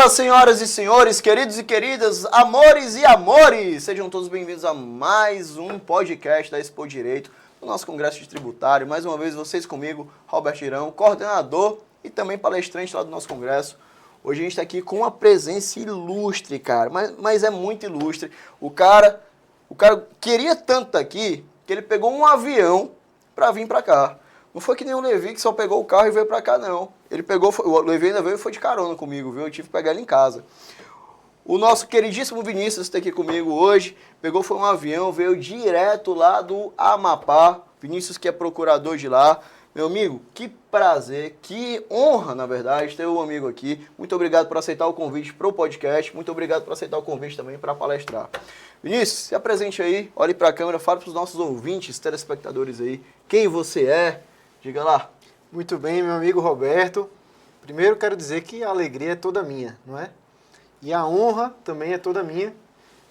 Fala, senhoras e senhores, queridos e queridas, amores e amores! Sejam todos bem-vindos a mais um podcast da Expo Direito, do nosso Congresso de Tributário. Mais uma vez, vocês comigo, Roberto Girão, coordenador e também palestrante lá do nosso Congresso. Hoje a gente está aqui com uma presença ilustre, cara, mas é muito ilustre. O cara queria tanto estar aqui que ele pegou um avião para vir para cá. Não foi que nem o Levi que só pegou o carro e veio pra cá, não. O Levi ainda veio e foi de carona comigo, viu? Eu tive que pegar ele em casa. O nosso queridíssimo Vinícius está aqui comigo hoje. Foi um avião, veio direto lá do Amapá. Vinícius que é procurador de lá. Meu amigo, que prazer, que honra, na verdade, ter um amigo aqui. Muito obrigado por aceitar o convite para o podcast. Muito obrigado por aceitar o convite também para palestrar. Vinícius, se apresente aí, olhe para a câmera, fale para os nossos ouvintes, telespectadores aí, quem você é. Diga lá. Muito bem, meu amigo Roberto. Primeiro quero dizer que a alegria é toda minha, não é? E a honra também é toda minha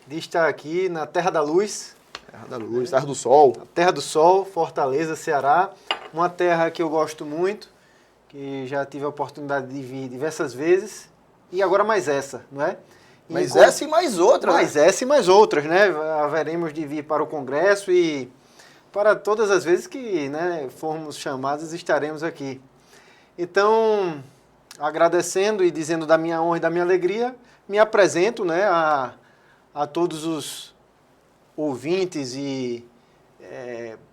de estar aqui na Terra da Luz. Terra da Luz, Terra do Sol. A Terra do Sol, Fortaleza, Ceará. Uma terra que eu gosto muito, que já tive a oportunidade de vir diversas vezes. E agora mais essa, não é? Mas essa e mais outra, né? Mais essa e mais outras, né? Haveremos de vir para o Congresso e para todas as vezes que, né, formos chamados, estaremos aqui. Então, agradecendo e dizendo da minha honra e da minha alegria, me apresento, né, a todos os ouvintes e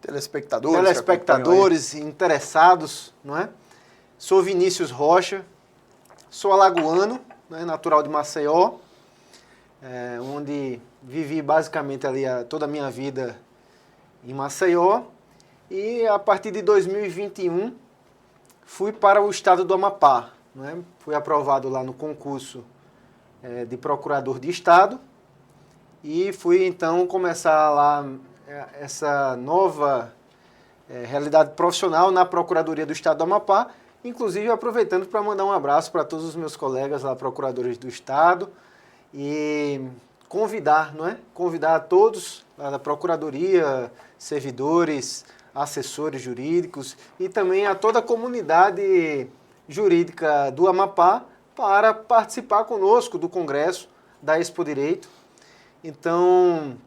telespectadores interessados, não é? Sou Vinícius Rocha, sou alagoano, né, natural de Maceió, onde vivi basicamente ali toda a minha vida em Maceió, e a partir de 2021 fui para o estado do Amapá, né? Fui aprovado lá no concurso de procurador de estado e fui então começar lá essa nova realidade profissional na Procuradoria do Estado do Amapá, inclusive aproveitando para mandar um abraço para todos os meus colegas lá, procuradores do estado, e convidar, não é? Convidar a todos lá da Procuradoria, servidores, assessores jurídicos e também a toda a comunidade jurídica do Amapá para participar conosco do Congresso da Expo Direito. Então,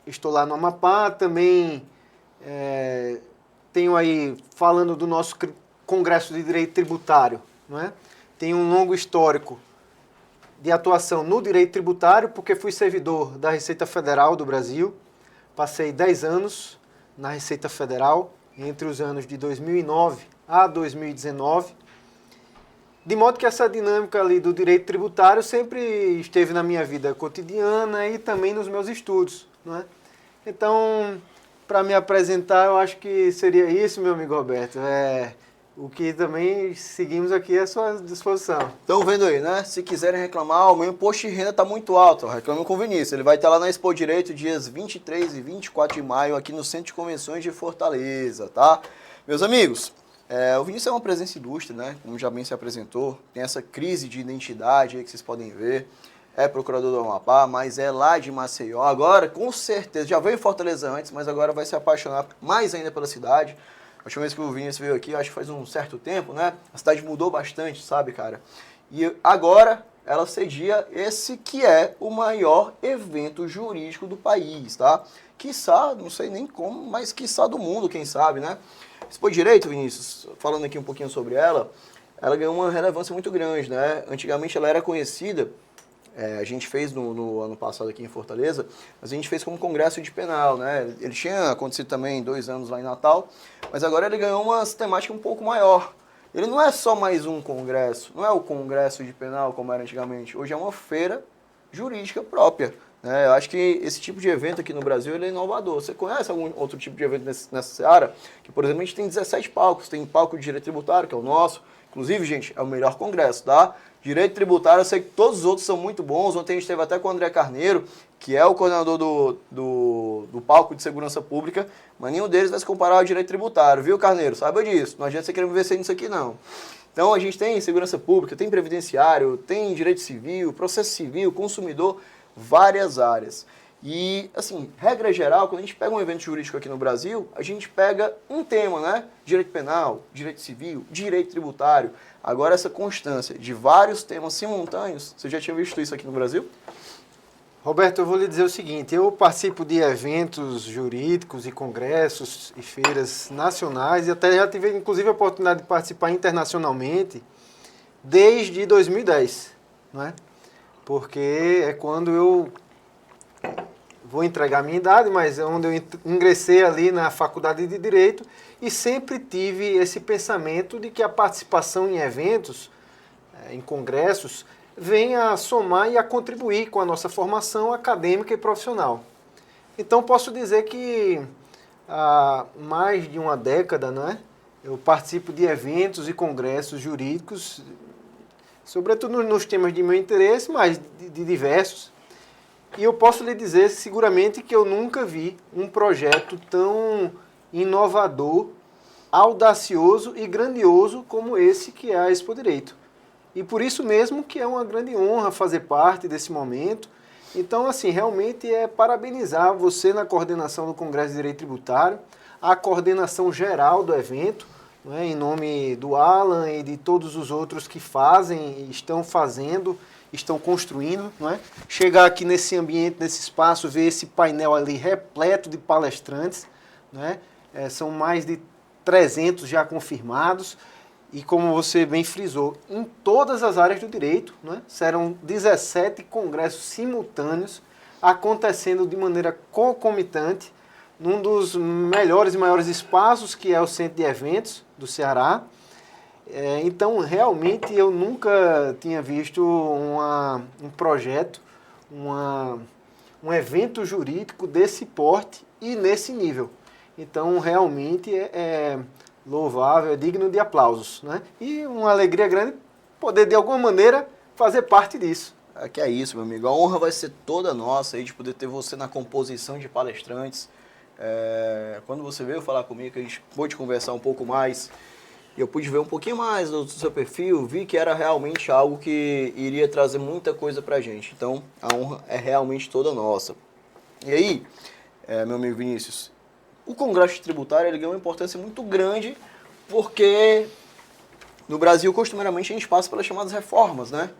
estou lá no Amapá, também tenho aí, falando do nosso Congresso de Direito Tributário, não é? Tenho um longo histórico de atuação no direito tributário, porque fui servidor da Receita Federal do Brasil, passei 10 anos na Receita Federal, entre os anos de 2009 a 2019, de modo que essa dinâmica ali do direito tributário sempre esteve na minha vida cotidiana e também nos meus estudos, não é? Então, para me apresentar, eu acho que seria isso, meu amigo Roberto. O que também seguimos aqui à sua disposição. Estão vendo aí, né? Se quiserem reclamar, o meu imposto de renda está muito alto. Reclamem com o Vinícius. Ele vai estar lá na Expo Direito dias 23 e 24 de maio, aqui no Centro de Convenções de Fortaleza, tá? Meus amigos, o Vinícius é uma presença ilustre, né? Como já bem se apresentou. Tem essa crise de identidade aí que vocês podem ver. É procurador do Amapá, mas é lá de Maceió. Agora, com certeza, já veio em Fortaleza antes, mas agora vai se apaixonar mais ainda pela cidade. A última vez que o Vinícius veio aqui, acho que faz um certo tempo, né? A cidade mudou bastante, sabe, cara? E agora ela cedia esse que é o maior evento jurídico do país, tá? Quiçá, não sei nem como, mas quiçá do mundo, quem sabe, né? Expo Direito, Vinícius, falando aqui um pouquinho sobre ela ganhou uma relevância muito grande, né? Antigamente ela era conhecida, a gente fez no ano passado aqui em Fortaleza, mas a gente fez como congresso de penal, né? Ele tinha acontecido também 2 anos lá em Natal, mas agora ele ganhou uma temática um pouco maior. Ele não é só mais um congresso, não é o congresso de penal como era antigamente. Hoje é uma feira jurídica própria, né? Eu acho que esse tipo de evento aqui no Brasil ele é inovador. Você conhece algum outro tipo de evento nessa seara? Que, por exemplo, a gente tem 17 palcos. Tem palco de direito tributário, que é o nosso. Inclusive, gente, é o melhor congresso, tá? Direito tributário, eu sei que todos os outros são muito bons. Ontem a gente esteve até com o André Carneiro, que é o coordenador do palco de segurança pública, mas nenhum deles vai se comparar ao direito tributário, viu, Carneiro? Saiba disso, não adianta você querer me ver nisso aqui, não. Então a gente tem segurança pública, tem previdenciário, tem direito civil, processo civil, consumidor, várias áreas. E, assim, regra geral, quando a gente pega um evento jurídico aqui no Brasil, a gente pega um tema, né? Direito penal, direito civil, direito tributário. Agora, essa constância de vários temas simultâneos, você já tinha visto isso aqui no Brasil? Roberto, eu vou lhe dizer o seguinte, eu participo de eventos jurídicos e congressos e feiras nacionais e até já tive, inclusive, a oportunidade de participar internacionalmente desde 2010, não é? Porque é quando eu vou entregar a minha idade, mas é onde eu ingressei ali na faculdade de Direito e sempre tive esse pensamento de que a participação em eventos, em congressos, vem a somar e a contribuir com a nossa formação acadêmica e profissional. Então, posso dizer que há mais de uma década, não é? Eu participo de eventos e congressos jurídicos, sobretudo nos temas de meu interesse, mas de diversos. E eu posso lhe dizer seguramente que eu nunca vi um projeto tão inovador, audacioso e grandioso como esse que é a Expo Direito. E por isso mesmo que é uma grande honra fazer parte desse momento. Então, assim, realmente é parabenizar você na coordenação do Congresso de Direito Tributário, a coordenação geral do evento, não é, em nome do Alan e de todos os outros que fazem, estão fazendo, estão construindo, não é? Chegar aqui nesse ambiente, nesse espaço, ver esse painel ali repleto de palestrantes, não é? São mais de 300 já confirmados e, como você bem frisou, em todas as áreas do direito, não é? Serão 17 congressos simultâneos acontecendo de maneira concomitante num dos melhores e maiores espaços que é o Centro de Eventos do Ceará. Então, realmente, eu nunca tinha visto um projeto, um evento jurídico desse porte e nesse nível. Então, realmente, é louvável, é digno de aplausos, né? E uma alegria grande poder, de alguma maneira, fazer parte disso. Que é isso, meu amigo. A honra vai ser toda nossa aí de poder ter você na composição de palestrantes. Quando você veio falar comigo, a gente pôde conversar um pouco mais, eu pude ver um pouquinho mais do seu perfil, vi que era realmente algo que iria trazer muita coisa pra gente. Então, a honra é realmente toda nossa. E aí, meu amigo Vinícius, o Congresso Tributário ele ganhou uma importância muito grande porque no Brasil, costumeiramente, a gente passa pelas chamadas reformas, né?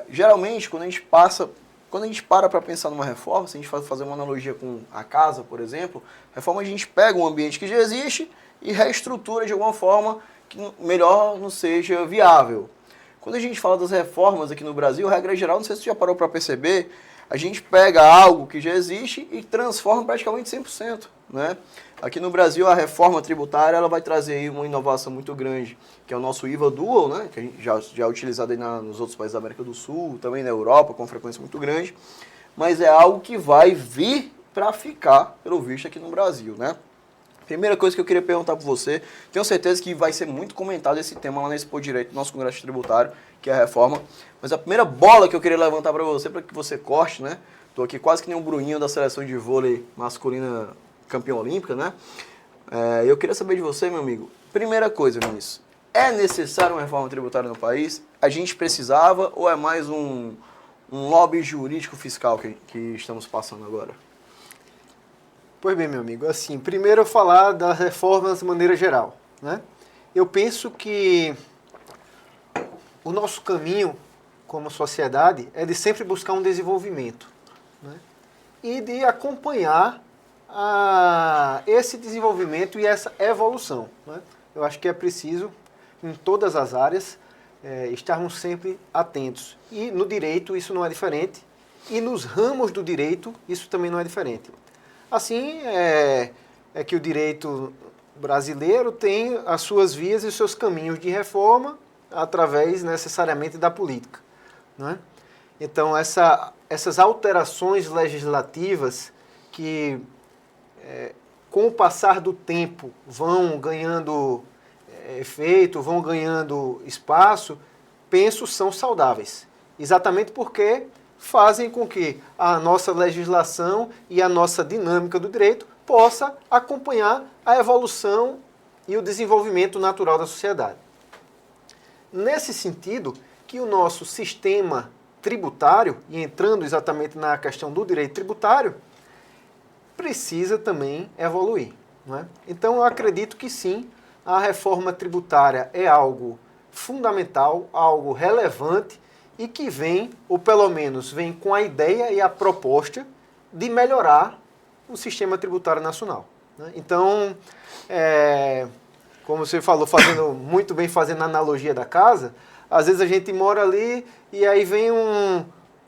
Geralmente, quando a gente para pensar numa reforma, se a gente fazer uma analogia com a casa, por exemplo, reforma a gente pega um ambiente que já existe e reestrutura de alguma forma que melhor não seja viável. Quando a gente fala das reformas aqui no Brasil, regra geral, não sei se você já parou para perceber, a gente pega algo que já existe e transforma praticamente 100%, né? Aqui no Brasil, a reforma tributária ela vai trazer aí uma inovação muito grande, que é o nosso IVA Dual, né? Que a gente já é utilizado aí nos outros países da América do Sul, também na Europa, com frequência muito grande, mas é algo que vai vir para ficar, pelo visto, aqui no Brasil, né? Primeira coisa que eu queria perguntar para você, tenho certeza que vai ser muito comentado esse tema lá na Expo Direito, do nosso Congresso Tributário, que é a reforma. Mas a primeira bola que eu queria levantar para que você corte, né? Tô aqui quase que nem um Bruninho da seleção de vôlei masculina campeã olímpica, né? Eu queria saber de você, meu amigo. Primeira coisa, Vinícius, é necessário uma reforma tributária no país? A gente precisava ou é mais um lobby jurídico fiscal que estamos passando agora? Pois bem, meu amigo, assim, primeiro eu falar das reformas de maneira geral, né? Eu penso que o nosso caminho como sociedade é de sempre buscar um desenvolvimento, né? E de acompanhar esse desenvolvimento e essa evolução, né? Eu acho que é preciso, em todas as áreas, estarmos sempre atentos. E no direito isso não é diferente, e nos ramos do direito isso também não é diferente. Assim, é que o direito brasileiro tem as suas vias e os seus caminhos de reforma através, necessariamente, da política, né? Então, essas alterações legislativas que, com o passar do tempo, vão ganhando efeito, vão ganhando espaço, penso são saudáveis. Exatamente porque fazem com que a nossa legislação e a nossa dinâmica do direito possa acompanhar a evolução e o desenvolvimento natural da sociedade. Nesse sentido, que o nosso sistema tributário, e entrando exatamente na questão do direito tributário, precisa também evoluir. Não é? Então, eu acredito que sim, a reforma tributária é algo fundamental, algo relevante e que vem, ou pelo menos vem com a ideia e a proposta de melhorar o sistema tributário nacional. Né? Então, como você falou, muito bem fazendo a analogia da casa, às vezes a gente mora ali e aí vem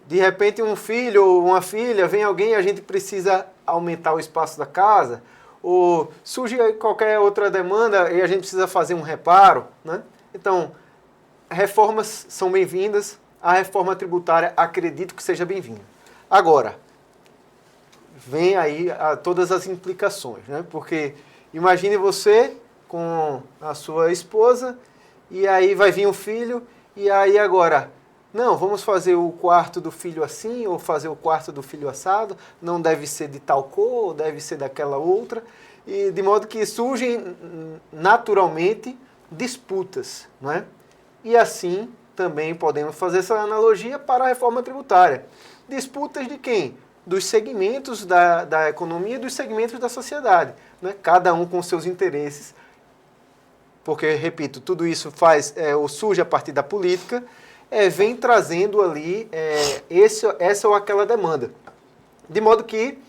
de repente um filho ou uma filha, vem alguém e a gente precisa aumentar o espaço da casa, ou surge qualquer outra demanda e a gente precisa fazer um reparo. Né? Então, reformas são bem-vindas, a reforma tributária acredito que seja bem-vinda. Agora, vem aí todas as implicações, né? Porque imagine você com a sua esposa e aí vai vir um filho e aí agora, não, vamos fazer o quarto do filho assim ou fazer o quarto do filho assado, não deve ser de tal cor, deve ser daquela outra, e de modo que surgem naturalmente disputas, não é? E assim também podemos fazer essa analogia para a reforma tributária. Disputas de quem? Dos segmentos da economia e dos segmentos da sociedade. Né? Cada um com seus interesses, porque, repito, tudo isso ou surge a partir da política, vem trazendo ali essa ou aquela demanda. De modo que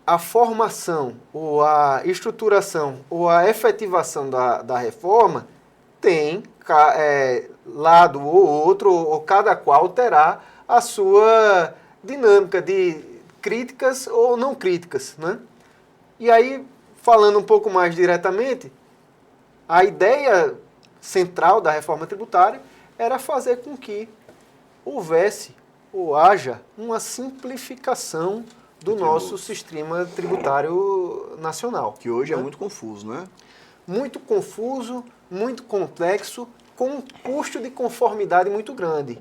a formação, ou a estruturação, ou a efetivação da reforma tem lado ou outro, ou cada qual terá a sua dinâmica de críticas ou não críticas. Né? E aí, falando um pouco mais diretamente, a ideia central da reforma tributária era fazer com que houvesse ou haja uma simplificação do nosso sistema tributário nacional. Que hoje é muito confuso, né? Muito confuso, muito complexo, com um custo de conformidade muito grande.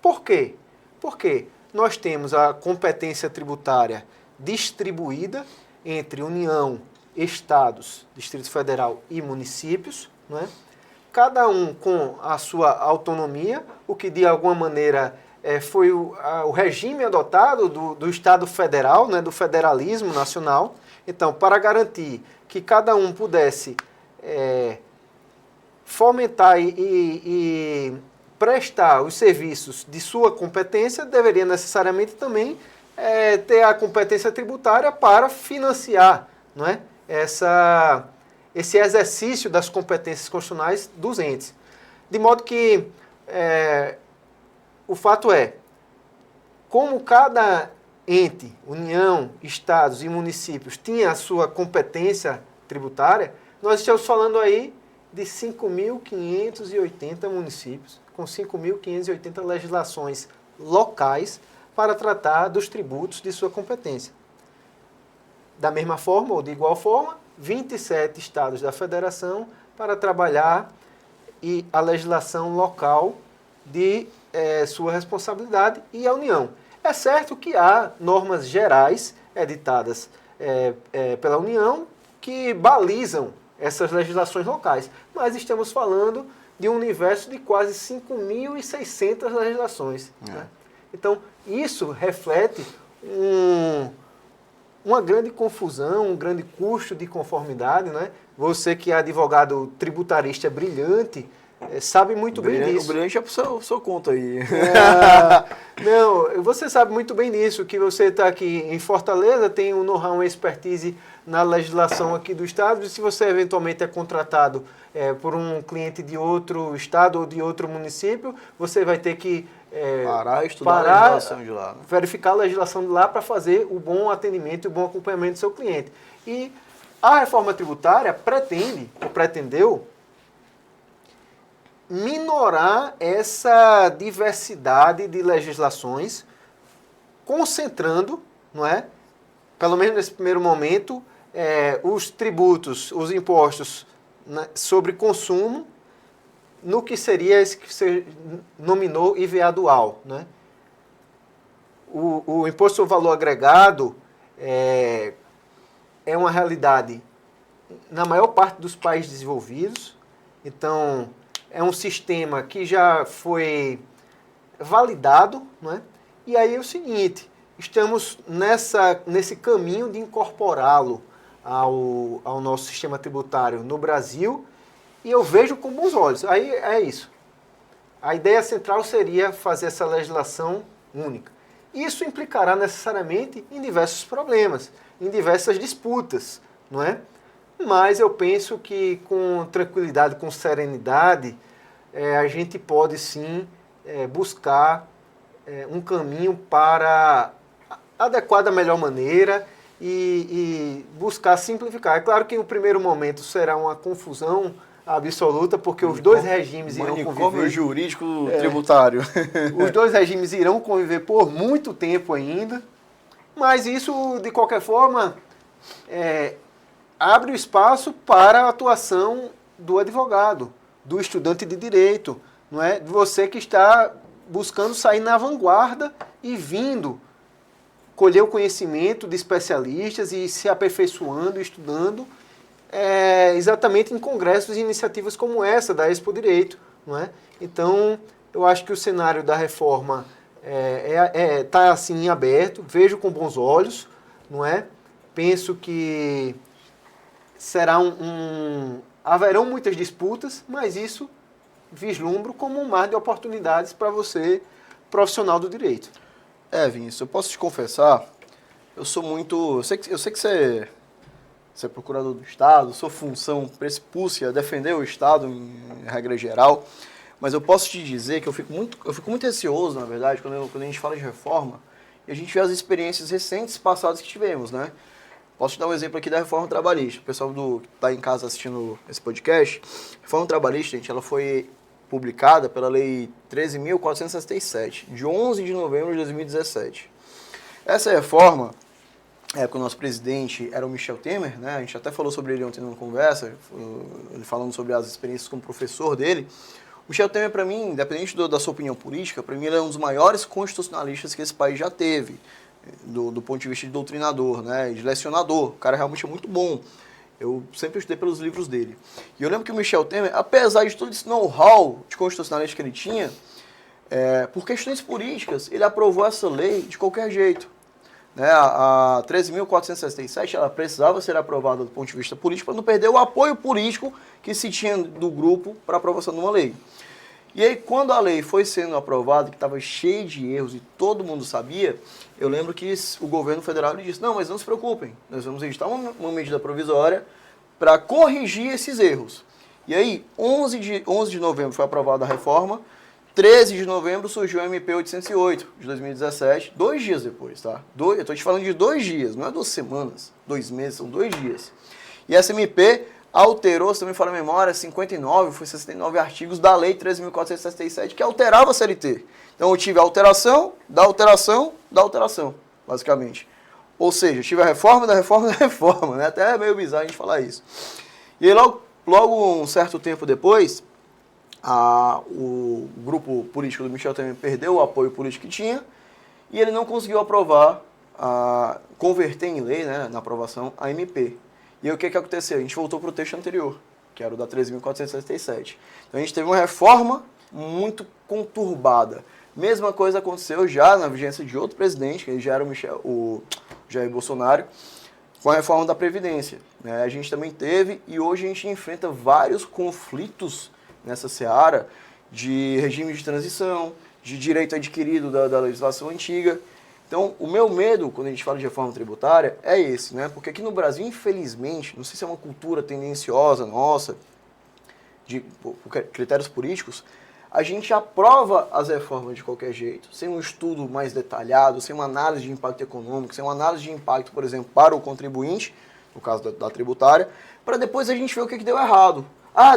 Por quê? Porque nós temos a competência tributária distribuída entre União, Estados, Distrito Federal e municípios, não é? Cada um com a sua autonomia, o que de alguma maneira foi o regime adotado do Estado Federal, né, do federalismo nacional. Então, para garantir que cada um pudesse fomentar e prestar os serviços de sua competência, deveria necessariamente também ter a competência tributária para financiar, não é, esse exercício das competências constitucionais dos entes. De modo que o fato como cada ente, União, Estados e municípios tinha a sua competência tributária, nós estamos falando aí de 5.580 municípios, com 5.580 legislações locais para tratar dos tributos de sua competência. Da mesma forma, ou de igual forma, 27 estados da federação para trabalhar a legislação local de sua responsabilidade e a União. É certo que há normas gerais editadas pela União que balizam essas legislações locais, mas estamos falando de um universo de quase 5.600 legislações. Né? Então, isso reflete uma grande confusão, um grande custo de conformidade. Né? Você que é advogado tributarista brilhante, sabe muito bem disso. O brilhante é pro seu conto aí. Não, você sabe muito bem disso, que você está aqui em Fortaleza, tem um know-how, uma expertise na legislação aqui do Estado, e se você eventualmente é contratado por um cliente de outro Estado ou de outro município, você vai ter que estudar a legislação de lá. Né? Verificar a legislação de lá para fazer o bom atendimento e o bom acompanhamento do seu cliente. E a reforma tributária pretendeu minorar essa diversidade de legislações, concentrando, não é? Pelo menos nesse primeiro momento, os tributos, os impostos sobre consumo, no que seria esse que você nominou IVA dual. Né? O imposto sobre valor agregado é uma realidade na maior parte dos países desenvolvidos. Então, é um sistema que já foi validado, não é? E aí é o seguinte, estamos nesse caminho de incorporá-lo ao nosso sistema tributário no Brasil, e eu vejo com bons olhos. Aí é isso. A ideia central seria fazer essa legislação única. Isso implicará necessariamente em diversos problemas, em diversas disputas, não é? Mas eu penso que com tranquilidade, com serenidade, a gente pode sim buscar um caminho para adequar da melhor maneira e buscar simplificar. É claro que no primeiro momento será uma confusão absoluta, porque os dois regimes irão conviver. Manicômio jurídico tributário. Os dois regimes irão conviver por muito tempo ainda, mas isso, de qualquer forma, abre o espaço para a atuação do advogado, do estudante de direito, não é? De você que está buscando sair na vanguarda e vindo colher o conhecimento de especialistas e se aperfeiçoando, estudando, exatamente em congressos e iniciativas como essa da Expo Direito, não é? Então, eu acho que o cenário da reforma está assim aberto, vejo com bons olhos, não é? Penso que será haverão muitas disputas, mas isso vislumbro como um mar de oportunidades para você, profissional do direito. Vinícius, eu posso te confessar, eu sei que você é procurador do Estado, sua função pressupúcia defender o Estado em regra geral, mas eu posso te dizer que eu fico muito receoso, na verdade, quando a gente fala de reforma e a gente vê as experiências recentes passadas que tivemos, né? Posso te dar um exemplo aqui da reforma trabalhista. O pessoal que está em casa assistindo esse podcast, a reforma trabalhista, gente, ela foi publicada pela Lei 13.467, de 11 de novembro de 2017. Essa reforma, com o nosso presidente era o Michel Temer, né? A gente até falou sobre ele ontem numa conversa, ele falando sobre as experiências como professor dele. O Michel Temer, para mim, independente da sua opinião política, para mim ele é um dos maiores constitucionalistas que esse país já teve, do ponto de vista de doutrinador, né? De lecionador. O cara realmente é muito bom. Eu sempre estudei pelos livros dele. E eu lembro que o Michel Temer, apesar de todo esse know-how de constitucionalista que ele tinha, por questões políticas, ele aprovou essa lei de qualquer jeito. Né? A 13.467 ela precisava ser aprovada do ponto de vista político para não perder o apoio político que se tinha do grupo para aprovação de uma lei. E aí, quando a lei foi sendo aprovada, que estava cheia de erros e todo mundo sabia, eu lembro que o governo federal disse, não, mas não se preocupem, nós vamos editar uma medida provisória para corrigir esses erros. E aí, 11 de novembro foi aprovada a reforma, 13 de novembro surgiu o MP 808, de 2017, 2 dias depois, tá? Eu estou te falando de 2 dias, não é 2 semanas, 2 meses, são 2 dias. E essa MP alterou, se não me falha a memória, 69 artigos da Lei 13.467, que alterava a CLT. Então eu tive a alteração, da alteração, da alteração, basicamente. Ou seja, eu tive a reforma da reforma da reforma, né? Até é meio bizarro a gente falar isso. E aí logo um certo tempo depois, o grupo político do Michel Temer perdeu o apoio político que tinha e ele não conseguiu aprovar, converter em lei, né, na aprovação, a MP. E aí o que aconteceu? A gente voltou para o texto anterior, que era o da 13.467. Então a gente teve uma reforma muito conturbada. Mesma coisa aconteceu já na vigência de outro presidente, que já era o Jair Bolsonaro, com a reforma da Previdência. Né? A gente também teve, e hoje a gente enfrenta vários conflitos nessa seara de regime de transição, de direito adquirido da legislação antiga. Então, o meu medo, quando a gente fala de reforma tributária, é esse, né? Porque aqui no Brasil, infelizmente, não sei se é uma cultura tendenciosa nossa, por critérios políticos, a gente aprova as reformas de qualquer jeito, sem um estudo mais detalhado, sem uma análise de impacto econômico, sem uma análise de impacto, por exemplo, para o contribuinte, no caso da tributária, para depois a gente ver o que deu errado.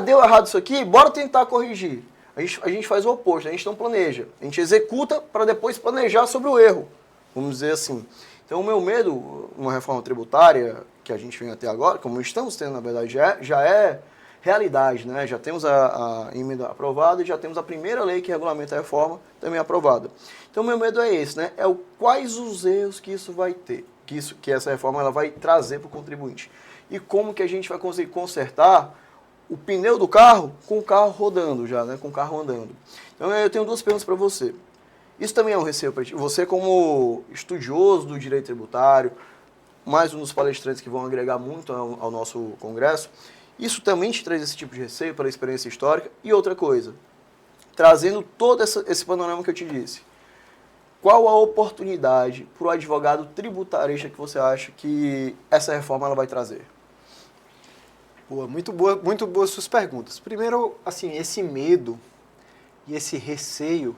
Deu errado isso aqui? Bora tentar corrigir. A gente faz o oposto, a gente não planeja. A gente executa para depois planejar sobre o erro, vamos dizer assim. Então, o meu medo, uma reforma tributária, que a gente vem até agora, como estamos tendo, na verdade, já é realidade, né? Já temos a emenda aprovada e já temos a primeira lei que regulamenta a reforma também aprovada. Então, o meu medo é esse, né? Quais os erros que isso vai ter, que essa reforma ela vai trazer para o contribuinte. E como que a gente vai conseguir consertar o pneu do carro com o carro rodando já, né? Com o carro andando. Então eu tenho duas perguntas para você. Isso também é um receio para ti? Você como estudioso do direito tributário, mais um dos palestrantes que vão agregar muito ao nosso congresso, isso também te traz esse tipo de receio pela experiência histórica? E outra coisa, trazendo todo esse panorama que eu te disse, qual a oportunidade para o advogado tributarista que você acha que essa reforma ela vai trazer? Boa, muito boas suas perguntas. Primeiro, assim, esse medo e esse receio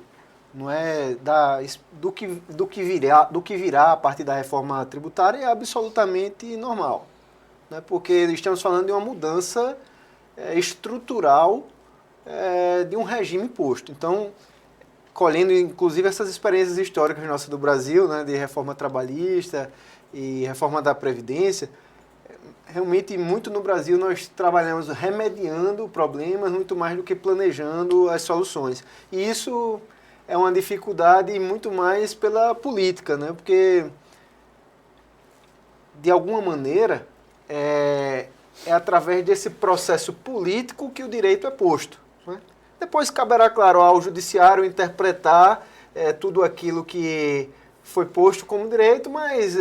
não é do que virá a partir da reforma tributária é absolutamente normal, né? Porque estamos falando de uma mudança estrutural de um regime imposto. Então, colhendo inclusive essas experiências históricas nossas do Brasil, né, de reforma trabalhista e reforma da Previdência, realmente muito no Brasil nós trabalhamos remediando problemas muito mais do que planejando as soluções. E isso é uma dificuldade muito mais pela política, né? Porque, de alguma maneira, é através desse processo político que o direito é posto, né? Depois caberá, claro, ao judiciário interpretar tudo aquilo que foi posto como direito, mas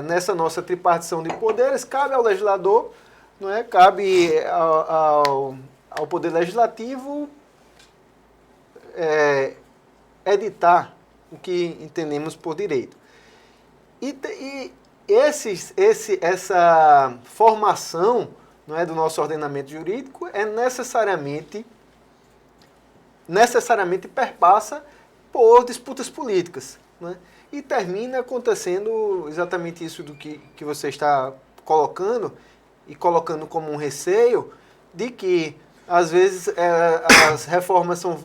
nessa nossa tripartição de poderes, cabe ao legislador, não é? Cabe ao Poder Legislativo editar o que entendemos por direito. E essa formação, não é, do nosso ordenamento jurídico necessariamente perpassa por disputas políticas, né? E termina acontecendo exatamente isso do que você está colocando, e colocando como um receio, de que, às vezes, as reformas são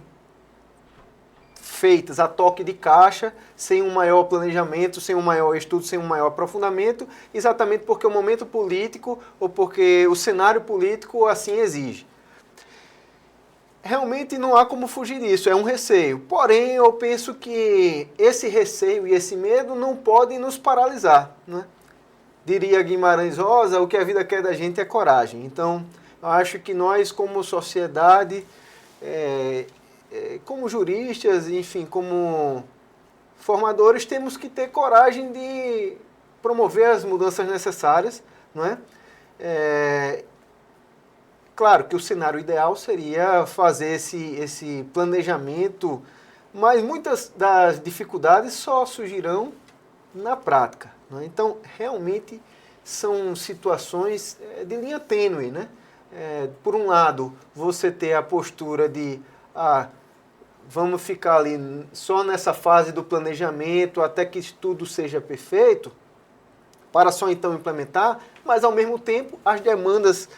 feitas a toque de caixa, sem um maior planejamento, sem um maior estudo, sem um maior aprofundamento, exatamente porque o momento político ou porque o cenário político assim exige. Realmente não há como fugir disso, é um receio. Porém, eu penso que esse receio e esse medo não podem nos paralisar, né? Diria Guimarães Rosa, o que a vida quer da gente é coragem. Então, eu acho que nós, como sociedade, como juristas, enfim, como formadores, temos que ter coragem de promover as mudanças necessárias, não é? Claro que o cenário ideal seria fazer esse planejamento, mas muitas das dificuldades só surgirão na prática, né? Então, realmente, são situações de linha tênue, né? Por um lado, você ter a postura de vamos ficar ali só nessa fase do planejamento até que tudo seja perfeito, para só então implementar, mas ao mesmo tempo as demandas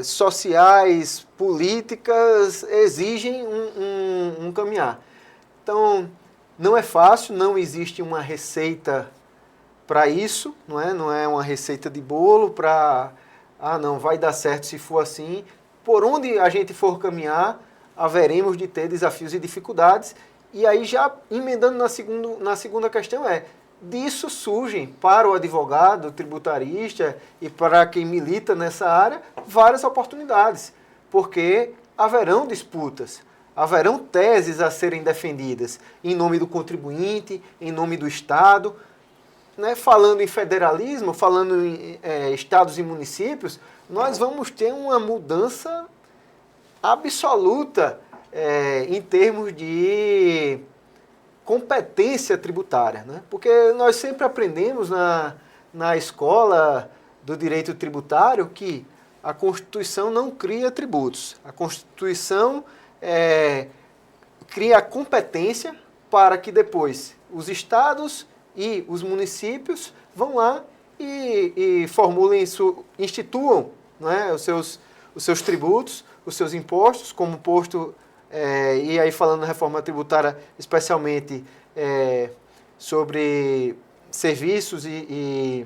sociais, políticas exigem um caminhar. Então, não é fácil, não existe uma receita para isso, não é uma receita de bolo para, não, vai dar certo se for assim. Por onde a gente for caminhar, haveremos de ter desafios e dificuldades. E aí, já emendando na segunda questão, disso surgem para o advogado tributarista e para quem milita nessa área várias oportunidades, porque haverão disputas, haverão teses a serem defendidas em nome do contribuinte, em nome do Estado, né? Falando em federalismo, falando em estados e municípios, nós vamos ter uma mudança absoluta em termos de competência tributária, né? Porque nós sempre aprendemos na escola do direito tributário que a Constituição não cria tributos. A Constituição cria a competência para que depois os estados e os municípios vão lá e formulem, instituam, né, os seus tributos, os seus impostos, como posto. E aí falando da reforma tributária, especialmente sobre serviços e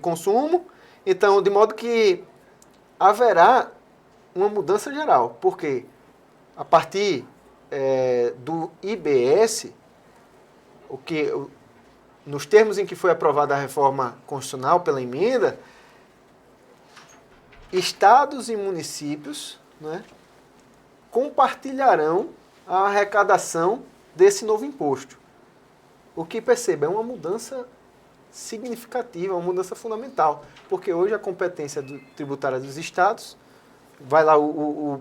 consumo. Então, de modo que haverá uma mudança geral, porque a partir do IBS, nos termos em que foi aprovada a reforma constitucional pela emenda, estados e municípios, né, compartilharão a arrecadação desse novo imposto. O que perceba, é uma mudança significativa, uma mudança fundamental, porque hoje a competência tributária dos estados, vai lá o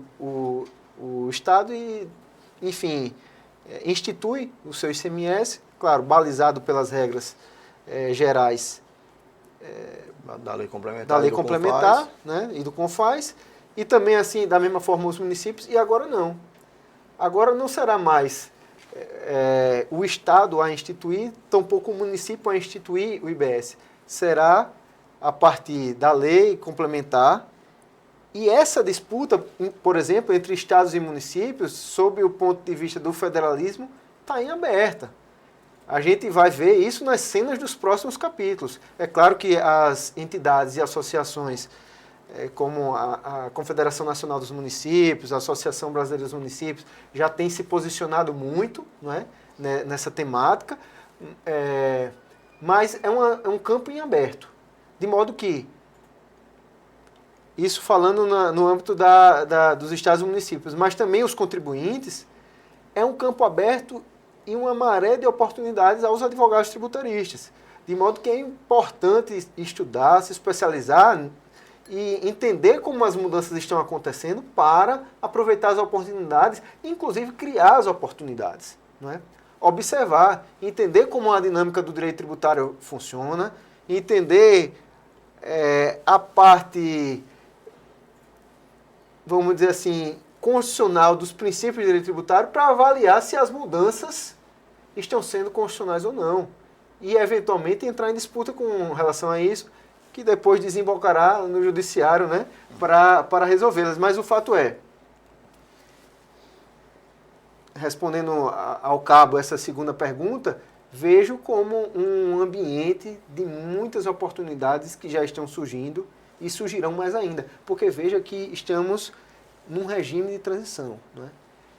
estado e, enfim, institui o seu ICMS, claro, balizado pelas regras gerais da lei complementar, né, e do CONFAS, e também, assim, da mesma forma os municípios, e agora não. Agora não será mais o Estado a instituir, tampouco o município a instituir o IBS. Será a partir da lei complementar, e essa disputa, por exemplo, entre estados e municípios, sob o ponto de vista do federalismo, está em aberta. A gente vai ver isso nas cenas dos próximos capítulos. É claro que as entidades e associações, como a Confederação Nacional dos Municípios, a Associação Brasileira dos Municípios, já têm se posicionado muito, não é, nessa temática, mas é um campo em aberto. De modo que, isso falando no âmbito dos estados e municípios, mas também os contribuintes, é um campo aberto e uma maré de oportunidades aos advogados tributaristas. De modo que é importante estudar, se especializar e entender como as mudanças estão acontecendo para aproveitar as oportunidades, inclusive criar as oportunidades. Não é? Observar, entender como a dinâmica do direito tributário funciona, entender a parte, vamos dizer assim, constitucional dos princípios de direito tributário para avaliar se as mudanças estão sendo constitucionais ou não. E, eventualmente, entrar em disputa com relação a isso, que depois desembocará no judiciário, né, para resolvê-las. Mas o fato é, respondendo ao cabo essa segunda pergunta, vejo como um ambiente de muitas oportunidades que já estão surgindo e surgirão mais ainda. Porque veja que estamos num regime de transição. Né?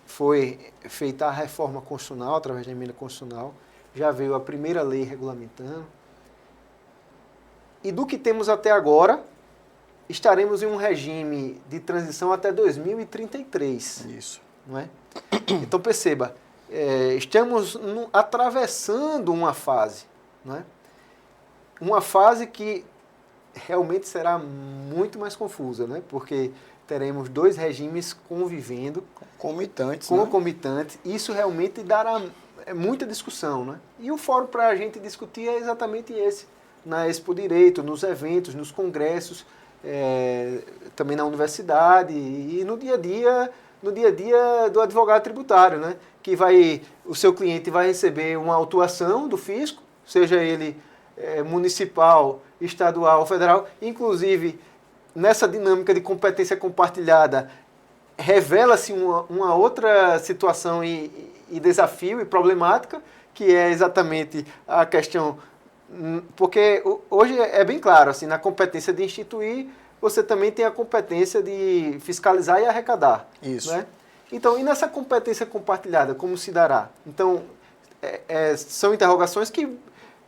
Foi feita a reforma constitucional, através da emenda constitucional, já veio a primeira lei regulamentando. E do que temos até agora, estaremos em um regime de transição até 2033. Isso. Não é? Então perceba, estamos atravessando uma fase. Não é? Uma fase que realmente será muito mais confusa, né? Porque teremos dois regimes convivendo. Concomitantes. Isso realmente dará muita discussão. Né? E o fórum para a gente discutir é exatamente esse. Na Expo Direito, nos eventos, nos congressos, também na universidade e no dia a dia do advogado tributário, né? Que o seu cliente vai receber uma autuação do fisco, seja ele municipal, estadual, federal, inclusive nessa dinâmica de competência compartilhada revela-se uma outra situação e desafio e problemática, que é exatamente a questão. Porque hoje é bem claro, assim, na competência de instituir, você também tem a competência de fiscalizar e arrecadar. Isso. Né? Então, e nessa competência compartilhada, como se dará? Então, são interrogações que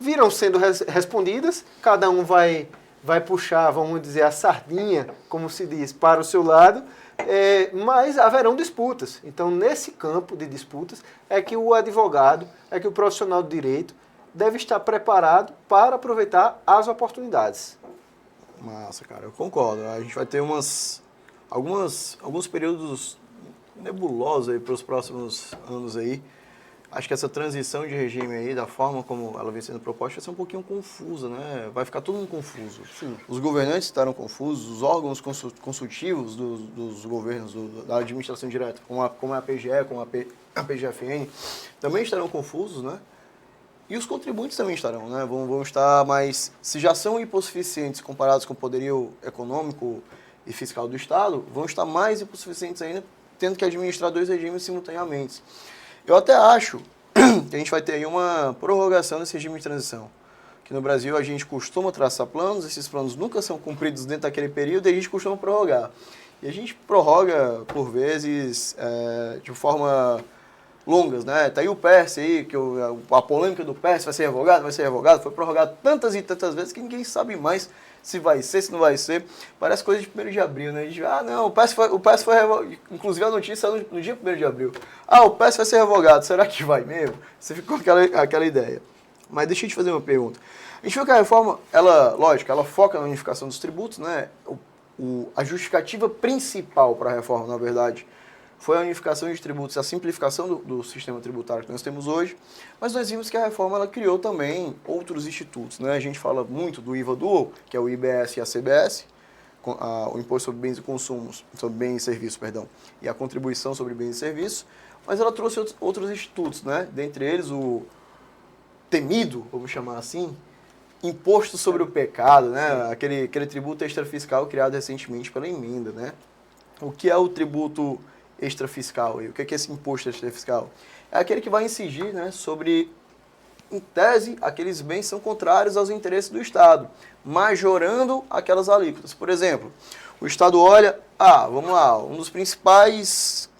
viram sendo respondidas, cada um vai puxar, vamos dizer, a sardinha, como se diz, para o seu lado, mas haverão disputas. Então, nesse campo de disputas, é que o advogado, é que o profissional do direito deve estar preparado para aproveitar as oportunidades. Massa, cara, eu concordo. A gente vai ter alguns períodos nebulosos aí para os próximos anos aí. Acho que essa transição de regime aí, da forma como ela vem sendo proposta, vai ser um pouquinho confusa, né? Vai ficar todo mundo confuso. Sim. Os governantes estarão confusos, os órgãos consultivos dos governos, da administração direta, como a PGE, como a PGFN, também estarão confusos, né? E os contribuintes também estarão, né? Vão estar mais... Se já são hipossuficientes comparados com o poderio econômico e fiscal do Estado, vão estar mais hipossuficientes ainda, tendo que administrar dois regimes simultaneamente. Eu até acho que a gente vai ter aí uma prorrogação desse regime de transição. Que no Brasil a gente costuma traçar planos, esses planos nunca são cumpridos dentro daquele período e a gente costuma prorrogar. E a gente prorroga, por vezes, de forma longas, né? Tá aí o PERSE aí, a polêmica do PERSE vai ser revogado, foi prorrogado tantas e tantas vezes que ninguém sabe mais se vai ser, se não vai ser. Parece coisa de 1º de abril, né? A gente, não, o PERSE foi revogado, inclusive a notícia no dia 1º de abril. O PERSE vai ser revogado, será que vai mesmo? Você ficou com aquela ideia. Mas deixa eu te fazer uma pergunta. A gente viu que a reforma, lógico, ela foca na unificação dos tributos, né? A justificativa principal para a reforma, na verdade, foi a unificação de tributos, a simplificação do sistema tributário que nós temos hoje, mas nós vimos que a reforma ela criou também outros institutos, né? A gente fala muito do IVA Dual, que é o IBS e a CBS, o Imposto sobre Bens e Consumos, sobre Bens e Serviços, perdão, e a Contribuição sobre Bens e Serviços, mas ela trouxe outros institutos, né? Dentre eles o temido, vamos chamar assim, Imposto sobre o Pecado, né? Aquele tributo extrafiscal criado recentemente pela emenda, né? O que é o tributo extrafiscal? E o que é esse imposto extrafiscal? É aquele que vai incidir, né, sobre, em tese, aqueles bens que são contrários aos interesses do Estado, majorando aquelas alíquotas. Por exemplo, o Estado olha, vamos lá,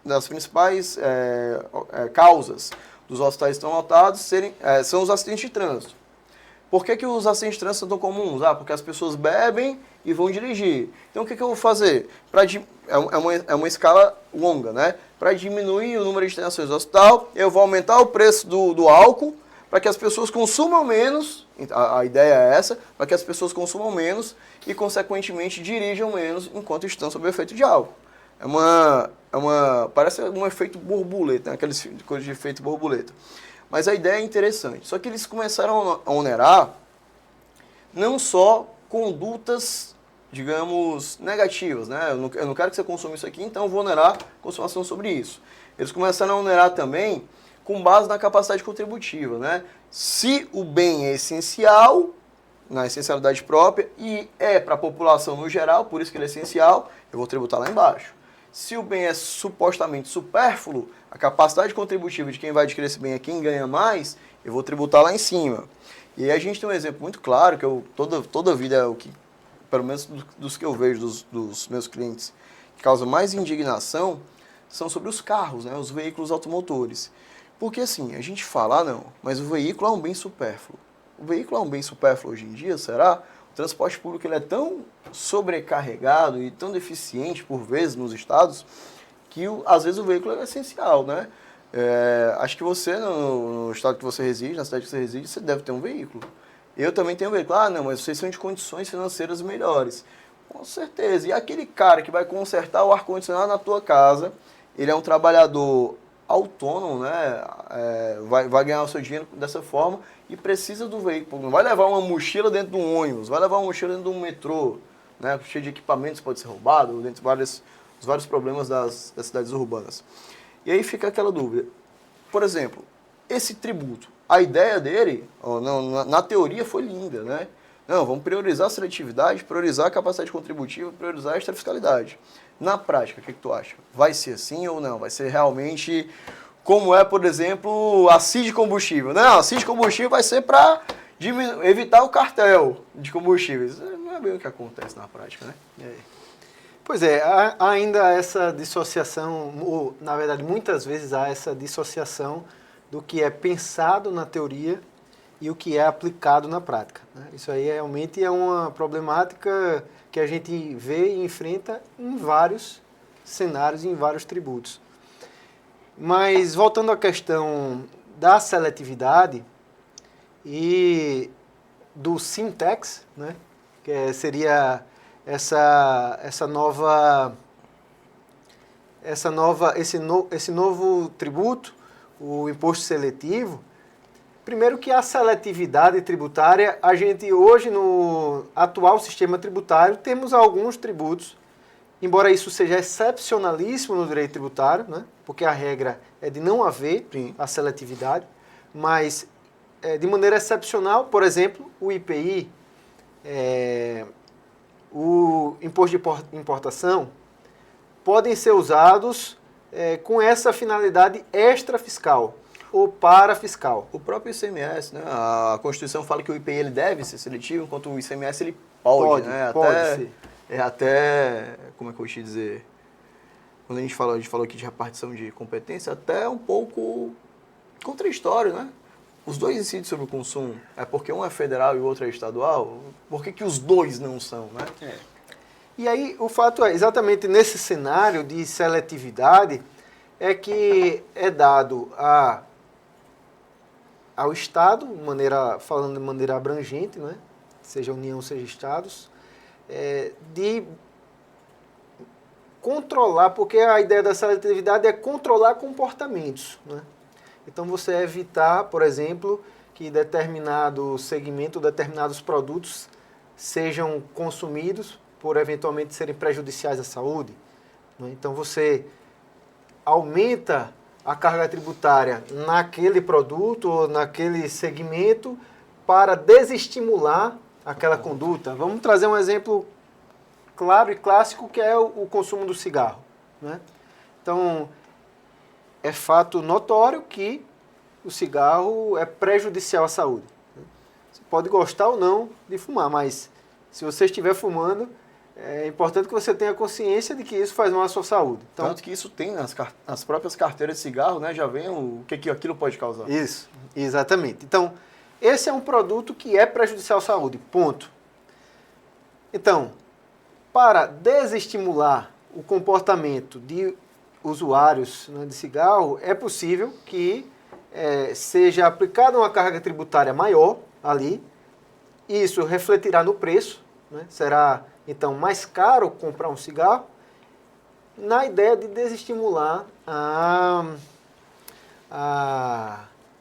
das principais causas dos hospitais que estão lotados são os acidentes de trânsito. Por que os acidentes de trânsito são tão comuns? Porque as pessoas bebem e vão dirigir. Então, o que eu vou fazer? É uma escala longa, né? Para diminuir o número de internações no hospital, eu vou aumentar o preço do álcool para que as pessoas consumam menos. A ideia é essa, para que as pessoas consumam menos e, consequentemente, dirijam menos enquanto estão sob o efeito de álcool. Parece um efeito borboleta, né? Aquelas coisas de efeito borboleta. Mas a ideia é interessante. Só que eles começaram a onerar não só condutas, digamos, negativas, né? Eu não quero que você consuma isso aqui, então eu vou onerar a consumação sobre isso. Eles começaram a onerar também com base na capacidade contributiva, né? Se o bem é essencial, na essencialidade própria, e é para a população no geral, por isso que ele é essencial, eu vou tributar lá embaixo. Se o bem é supostamente supérfluo, a capacidade contributiva de quem vai adquirir esse bem é quem ganha mais, eu vou tributar lá em cima. E aí a gente tem um exemplo muito claro, que toda a vida é o que, pelo menos dos que eu vejo dos meus clientes, que causa mais indignação, são sobre os carros, né, os veículos automotores. Porque assim, a gente fala, não, mas o veículo é um bem supérfluo. O veículo é um bem supérfluo hoje em dia, será? O transporte público ele é tão sobrecarregado e tão deficiente, por vezes, nos estados, que às vezes o veículo é essencial, né? Acho que você, no estado que você reside, na cidade que você reside, você deve ter um veículo. Eu também tenho um veículo. Não, mas vocês são de condições financeiras melhores. Com certeza. E aquele cara que vai consertar o ar-condicionado na tua casa, ele é um trabalhador autônomo, né? Vai ganhar o seu dinheiro dessa forma e precisa do veículo. Não vai levar uma mochila dentro de um ônibus, vai levar uma mochila dentro de um metrô, né? Cheio de equipamentos, pode ser roubado, dentro dos vários problemas das cidades urbanas. E aí fica aquela dúvida. Por exemplo, esse tributo, a ideia dele, na teoria, foi linda, né? Não, vamos priorizar a seletividade, priorizar a capacidade contributiva, priorizar a extrafiscalidade. Na prática, o que tu acha? Vai ser assim ou não? Vai ser realmente como é, por exemplo, a CID combustível? Não, a CID combustível vai ser para evitar o cartel de combustíveis. Não é bem o que acontece na prática, né? E aí? Pois é, há ainda essa dissociação, ou, na verdade, muitas vezes há essa dissociação do que é pensado na teoria e o que é aplicado na prática, né? Isso aí realmente é uma problemática que a gente vê e enfrenta em vários cenários, em vários tributos. Mas, voltando à questão da seletividade e do Sintax, né, que seria esse novo tributo, o imposto seletivo. Primeiro que a seletividade tributária, a gente hoje no atual sistema tributário temos alguns tributos, embora isso seja excepcionalíssimo no direito tributário, né, porque a regra é de não haver a seletividade, mas de maneira excepcional, por exemplo, o IPI, o imposto de importação, podem ser usados com essa finalidade extrafiscal ou parafiscal. O próprio ICMS, né? A Constituição fala que o IPI ele deve ser seletivo, enquanto o ICMS ele pode, né? Pode ser. Até, como é que eu vou te dizer? quando a gente falou aqui de repartição de competência, até um pouco contraditório, né? Os dois incidem sobre o consumo. É porque um é federal e o outro é estadual? Por que os dois não são, né? E aí, o fato é, exatamente nesse cenário de seletividade, é que é dado ao Estado, falando de maneira abrangente, né? Seja União, seja Estados, de controlar, porque a ideia da seletividade é controlar comportamentos, né? Então, você evitar, por exemplo, que determinado segmento, determinados produtos sejam consumidos por eventualmente serem prejudiciais à saúde, né? Então, você aumenta a carga tributária naquele produto ou naquele segmento para desestimular aquela conduta. Vamos trazer um exemplo claro e clássico, que é o consumo do cigarro, né? Então, é fato notório que o cigarro é prejudicial à saúde. Você pode gostar ou não de fumar, mas se você estiver fumando, é importante que você tenha consciência de que isso faz mal à sua saúde. Então, tanto que isso tem nas próprias carteiras de cigarro, né? Já vem o que aquilo pode causar. Isso, exatamente. Então, esse é um produto que é prejudicial à saúde, ponto. Então, para desestimular o comportamento de usuários, né, de cigarro, é possível que seja aplicada uma carga tributária maior ali. Isso refletirá no preço, né? Será, então, mais caro comprar um cigarro, na ideia de desestimular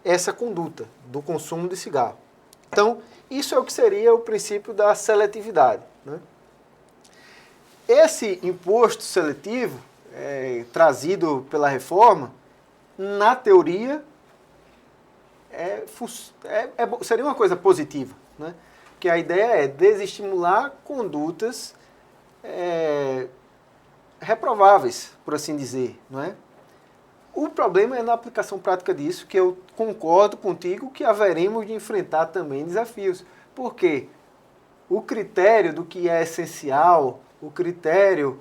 essa conduta do consumo de cigarro. Então, isso é o que seria o princípio da seletividade, né? Esse imposto seletivo, trazido pela reforma, na teoria, seria uma coisa positiva, né? Que a ideia é desestimular condutas reprováveis, por assim dizer, não é? O problema é na aplicação prática disso, que eu concordo contigo que haveremos de enfrentar também desafios. Porque o critério do que é essencial, o critério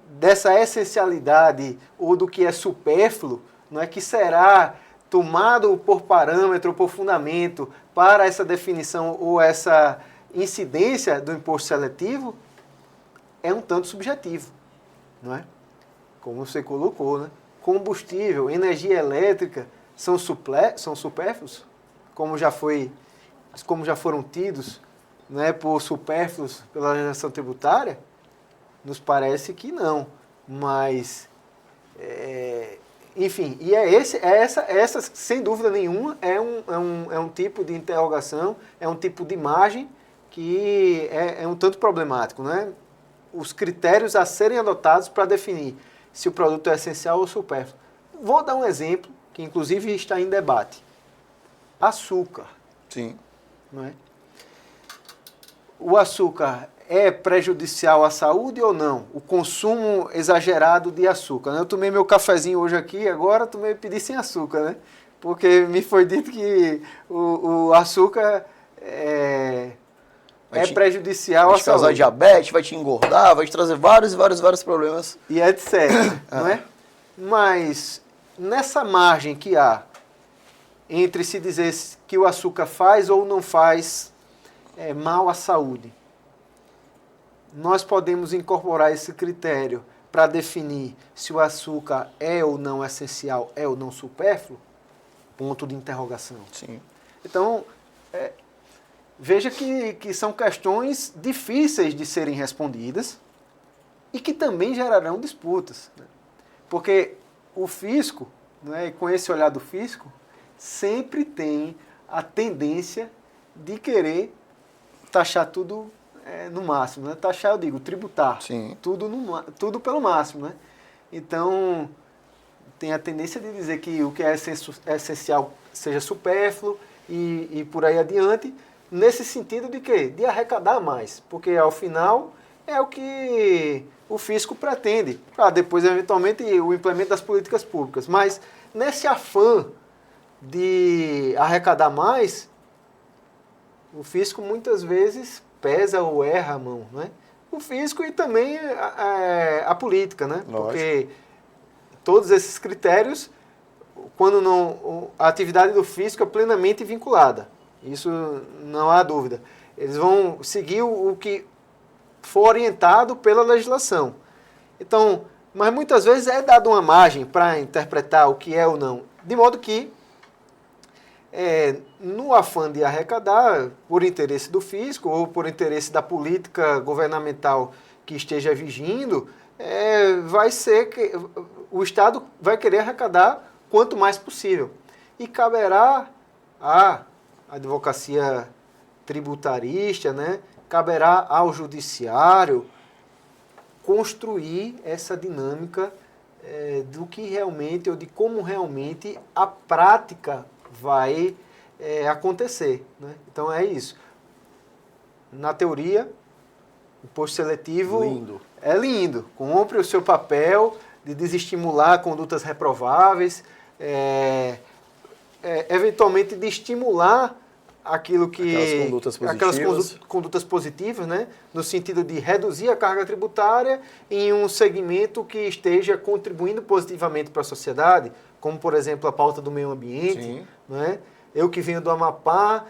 dessa essencialidade ou do que é supérfluo, não é, que será tomado por parâmetro, por fundamento para essa definição ou essa incidência do imposto seletivo, é um tanto subjetivo, não é? Como você colocou, né? Combustível, energia elétrica são supérfluos, como já foram tidos, né, por supérfluos pela legislação tributária? Nos parece que não, mas enfim, e essa sem dúvida nenhuma é um tipo de interrogação, é um tipo de imagem que é um tanto problemático, né? Os critérios a serem adotados para definir se o produto é essencial ou supérfluo. Vou dar um exemplo que inclusive está em debate. Açúcar. Sim. Não é? O açúcar é prejudicial à saúde ou não? O consumo exagerado de açúcar, né? Eu tomei meu cafezinho hoje aqui, agora pedi sem açúcar, né? Porque me foi dito que o açúcar é prejudicial à saúde. Vai te causar diabetes, vai te engordar, vai te trazer vários problemas. E etc, não é? Mas nessa margem que há entre se dizer que o açúcar faz ou não faz mal à saúde, nós podemos incorporar esse critério para definir se o açúcar é ou não essencial, é ou não supérfluo? Ponto de interrogação. Sim. Então, veja que são questões difíceis de serem respondidas e que também gerarão disputas, né? Porque o fisco, né, com esse olhar do fisco, sempre tem a tendência de querer taxar tudo no máximo, né? Taxar, eu digo, tributar. Sim. Tudo pelo máximo, né? Então, tem a tendência de dizer que o que é essencial seja supérfluo e por aí adiante, nesse sentido de quê? De arrecadar mais, porque ao final é o que o fisco pretende, para depois, eventualmente, o implemento das políticas públicas. Mas, nesse afã de arrecadar mais, o fisco muitas vezes pesa ou erra a mão, não é? o fisco e também a política, né? Lógico. Porque todos esses critérios, quando não, a atividade do fisco é plenamente vinculada. Isso não há dúvida. Eles vão seguir o que for orientado pela legislação. Então, mas muitas vezes é dado uma margem para interpretar o que é ou não. De modo que, no afã de arrecadar, por interesse do fisco ou por interesse da política governamental que esteja vigindo, vai ser que o Estado vai querer arrecadar quanto mais possível. E caberá à advocacia tributarista, né? Caberá ao judiciário construir essa dinâmica do que realmente, ou de como realmente a prática vai acontecer, né? Então é isso. Na teoria, o imposto seletivo é lindo. Cumpre o seu papel de desestimular condutas reprováveis, eventualmente de estimular aquilo que aquelas condutas positivas, né, no sentido de reduzir a carga tributária em um segmento que esteja contribuindo positivamente para a sociedade, como por exemplo a pauta do meio ambiente, né? Eu que venho do Amapá,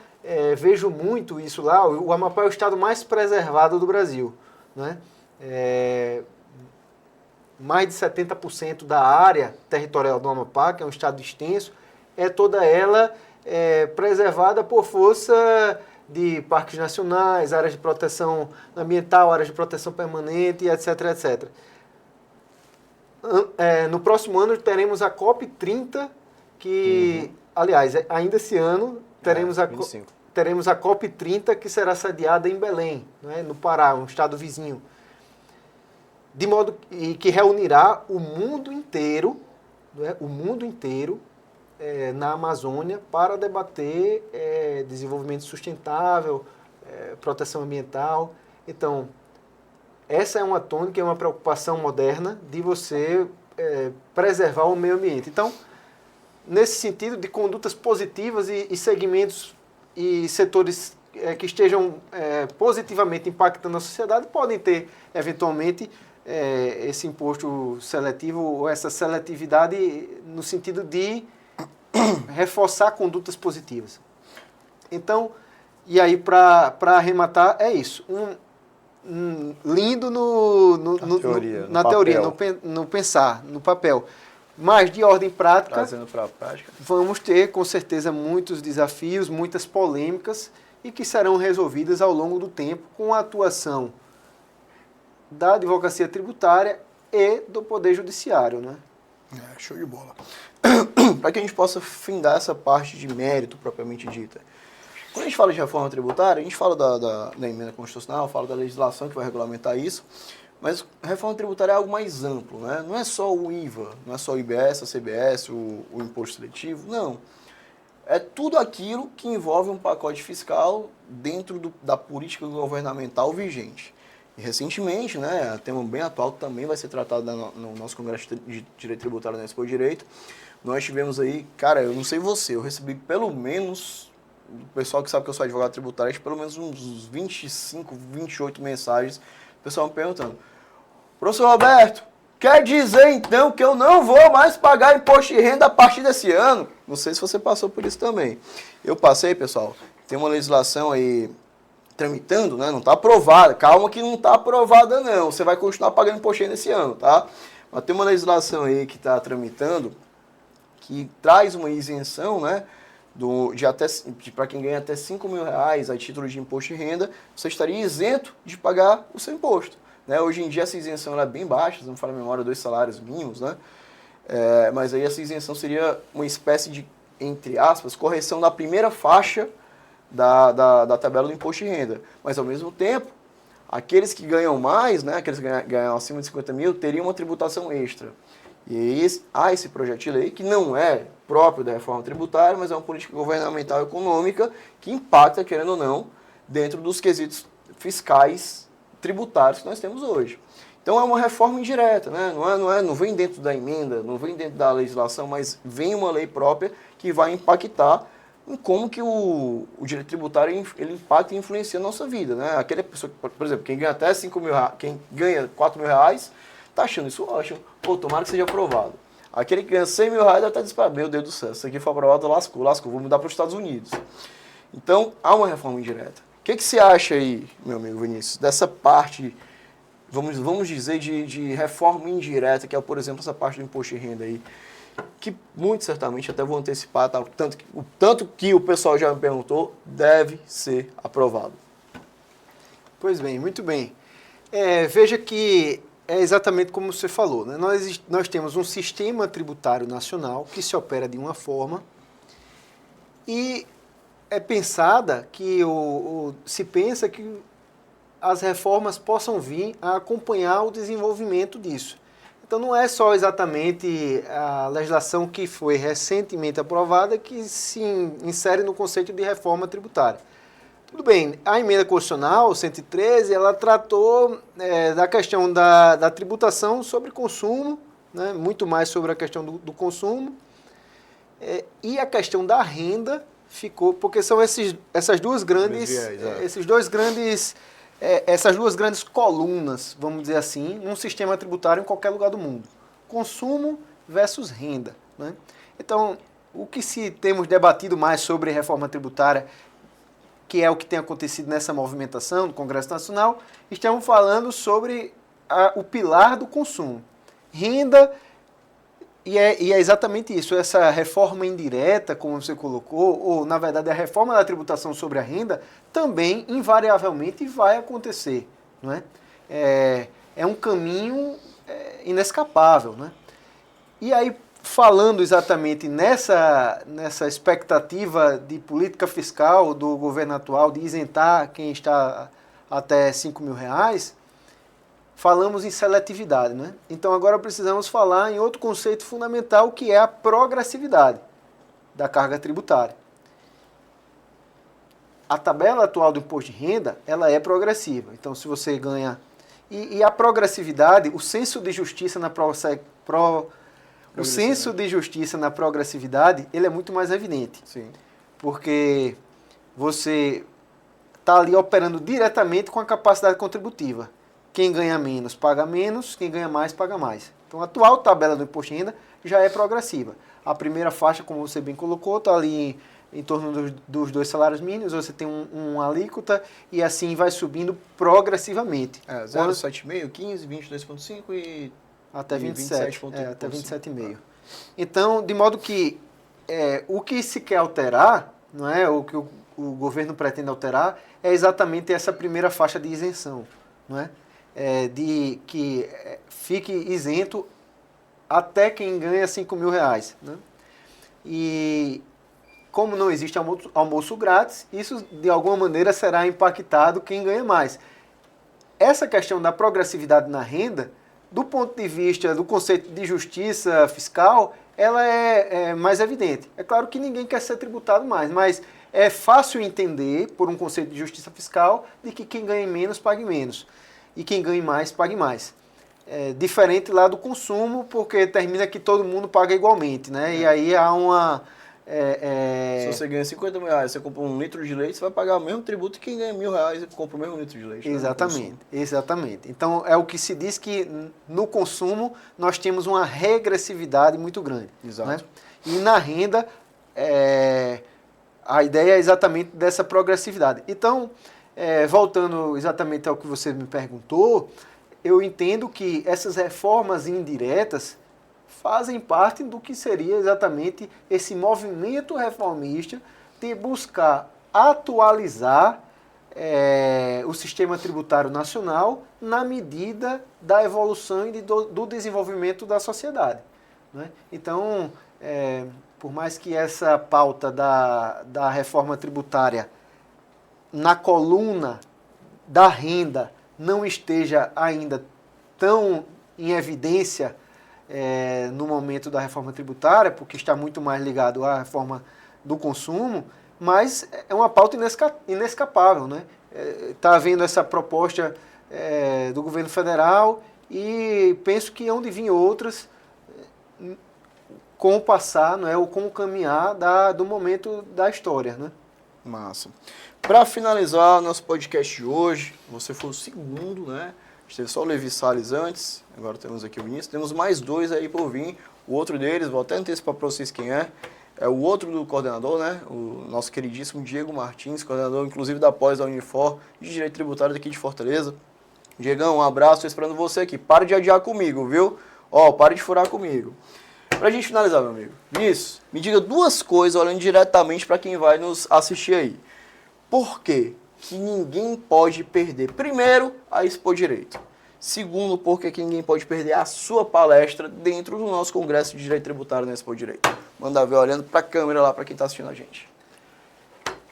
vejo muito isso lá. O Amapá é o estado mais preservado do Brasil, né? Mais de 70% da área territorial do Amapá, que é um estado extenso, toda ela preservada por força de parques nacionais, áreas de proteção ambiental, áreas de proteção permanente, etc, etc. No próximo ano teremos a COP30, que, aliás, ainda esse ano teremos a COP30, que será sediada em Belém, né, no Pará, um estado vizinho. De modo que reunirá o mundo inteiro, né, na Amazônia para debater desenvolvimento sustentável, proteção ambiental. Então, essa é uma tônica, é uma preocupação moderna de você preservar o meio ambiente. Então, nesse sentido de condutas positivas e segmentos e setores que estejam positivamente impactando a sociedade podem ter, eventualmente, esse imposto seletivo ou essa seletividade no sentido de reforçar condutas positivas. Então, e aí para arrematar, é isso. Lindo na teoria, no pensar, no papel. Mas de ordem prática, trazendo para a prática, vamos ter com certeza muitos desafios, muitas polêmicas e que serão resolvidas ao longo do tempo com a atuação da advocacia tributária e do Poder Judiciário, né? Show de bola. Para que a gente possa findar essa parte de mérito propriamente dita. Quando a gente fala de reforma tributária, a gente fala da emenda constitucional, fala da legislação que vai regulamentar isso, mas a reforma tributária é algo mais amplo, né? Não é só o IVA, não é só o IBS, a CBS, o imposto seletivo, não. É tudo aquilo que envolve um pacote fiscal dentro da política governamental vigente. E recentemente, né, tema bem atual também vai ser tratado no nosso Congresso de Direito Tributário na Expo Direito. Nós tivemos aí, cara, eu não sei você, eu recebi pelo menos, o pessoal que sabe que eu sou advogado tributário, pelo menos uns 25, 28 mensagens, o pessoal me perguntando: professor Roberto, quer dizer então que eu não vou mais pagar imposto de renda a partir desse ano? Não sei se você passou por isso também. Eu passei, pessoal, tem uma legislação aí tramitando, né? Não está aprovada. Calma que não está aprovada, não. Você vai continuar pagando imposto de renda esse ano, tá? Mas tem uma legislação aí que está tramitando que traz uma isenção, né? Para quem ganha até R$5.000 a título de imposto de renda, você estaria isento de pagar o seu imposto, né? Hoje em dia essa isenção é bem baixa, se não me falha a memória, 2 salários mínimos, né? Mas aí essa isenção seria uma espécie de, entre aspas, correção da primeira faixa da tabela do imposto de renda. Mas, ao mesmo tempo, aqueles que ganham mais, né, aqueles que ganham acima de 50 mil, teriam uma tributação extra. E aí, há esse projeto de lei, que não é próprio da reforma tributária, mas é uma política governamental econômica que impacta, querendo ou não, dentro dos quesitos fiscais tributários que nós temos hoje. Então, é uma reforma indireta, né? Não vem dentro da emenda, não vem dentro da legislação, mas vem uma lei própria que vai impactar em como que o direito tributário ele impacta e influencia a nossa vida, né? Aquela pessoa, por exemplo, quem ganha até 5 mil reais, quem ganha 4 mil reais, tá achando isso ótimo. Pô, tomara que seja aprovado. Aquele que ganha 100 mil reais deve estar dizendo, meu Deus do céu, se isso aqui for aprovado, lascou, vou mudar para os Estados Unidos. Então, há uma reforma indireta. O que você acha aí, meu amigo Vinícius, dessa parte, vamos dizer, de reforma indireta, que é, por exemplo, essa parte do imposto de renda aí, que muito certamente, até vou antecipar, tá? O tanto que o pessoal já me perguntou, deve ser aprovado. Pois bem, muito bem. Veja que é exatamente como você falou, né? Nós temos um sistema tributário nacional que se opera de uma forma e é pensada que se pensa que as reformas possam vir a acompanhar o desenvolvimento disso. Então não é só exatamente a legislação que foi recentemente aprovada que se insere no conceito de reforma tributária. Tudo bem, a emenda constitucional 113, ela tratou da questão da tributação sobre consumo, né, muito mais sobre a questão do consumo, e a questão da renda ficou, porque são essas duas grandes colunas, vamos dizer assim, num sistema tributário em qualquer lugar do mundo. Consumo versus renda, né? Então, o que se temos debatido mais sobre reforma tributária, que é o que tem acontecido nessa movimentação do Congresso Nacional, estamos falando sobre o pilar do consumo. Renda, e é exatamente isso, essa reforma indireta, como você colocou, ou na verdade a reforma da tributação sobre a renda, também invariavelmente vai acontecer. Não é? É um caminho inescapável. Né? E aí, falando exatamente nessa expectativa de política fiscal do governo atual de isentar quem está até 5 mil reais, falamos em seletividade, né? Então agora precisamos falar em outro conceito fundamental, que é a progressividade da carga tributária. A tabela atual do imposto de renda, ela é progressiva. Então se você ganha... E a progressividade, o senso de justiça na progressividade, ele é muito mais evidente. Sim. Porque você está ali operando diretamente com a capacidade contributiva. Quem ganha menos, paga menos. Quem ganha mais, paga mais. Então, a atual tabela do imposto de renda já é progressiva. A primeira faixa, como você bem colocou, está ali em torno dos 2 salários mínimos. Você tem uma alíquota e assim vai subindo progressivamente. 0,7,5, 15, 22,5 e... Até 27. Até 27,5. Então, de modo que o que se quer alterar, não é? O que o governo pretende alterar, é exatamente essa primeira faixa de isenção. Não é? De que fique isento até quem ganha 5 mil reais. Né? E como não existe almoço grátis, isso de alguma maneira será impactado quem ganha mais. Essa questão da progressividade na renda, do ponto de vista do conceito de justiça fiscal, ela é mais evidente. É claro que ninguém quer ser tributado mais, mas é fácil entender, por um conceito de justiça fiscal, de que quem ganha menos, pague menos. E quem ganha mais, pague mais. Diferente lá do consumo, porque termina que todo mundo paga igualmente, né? E aí há uma... Se você ganha 50 mil reais, você compra 1 litro de leite, você vai pagar o mesmo tributo que quem ganha R$1.000 e compra o mesmo litro de leite. Exatamente, né? Exatamente. Então, é o que se diz que no consumo nós temos uma regressividade muito grande. Exato. Né? E na renda, a ideia é exatamente dessa progressividade. Então, voltando exatamente ao que você me perguntou, eu entendo que essas reformas indiretas fazem parte do que seria exatamente esse movimento reformista de buscar atualizar o sistema tributário nacional na medida da evolução e do desenvolvimento da sociedade. Né? Então, por mais que essa pauta da reforma tributária na coluna da renda não esteja ainda tão em evidência no momento da reforma tributária, porque está muito mais ligado à reforma do consumo, mas é uma pauta inescapável. Né? Está havendo essa proposta do governo federal e penso que hão de vir outras com o passar, não é? Ou com o caminhar do momento da história, né? Massa. Para finalizar nosso podcast de hoje, você foi o segundo, né? A gente teve só o Levi Salles antes, agora temos aqui o Vinícius. Temos mais dois aí por vir. O outro deles, vou até antecipar para vocês quem é. É o outro do coordenador, né? O nosso queridíssimo Diego Martins, coordenador inclusive da pós da Unifor de Direito Tributário daqui de Fortaleza. Diegão, um abraço, estou esperando você aqui. Pare de adiar comigo, viu? Ó, pare de furar comigo. Pra gente finalizar, meu amigo, Vinícius, me diga duas coisas olhando diretamente para quem vai nos assistir aí. Por quê que ninguém pode perder? Primeiro, a Expo Direito. Segundo, porque que ninguém pode perder a sua palestra dentro do nosso Congresso de Direito Tributário na Expo Direito. Manda ver olhando para a câmera lá para quem está assistindo a gente.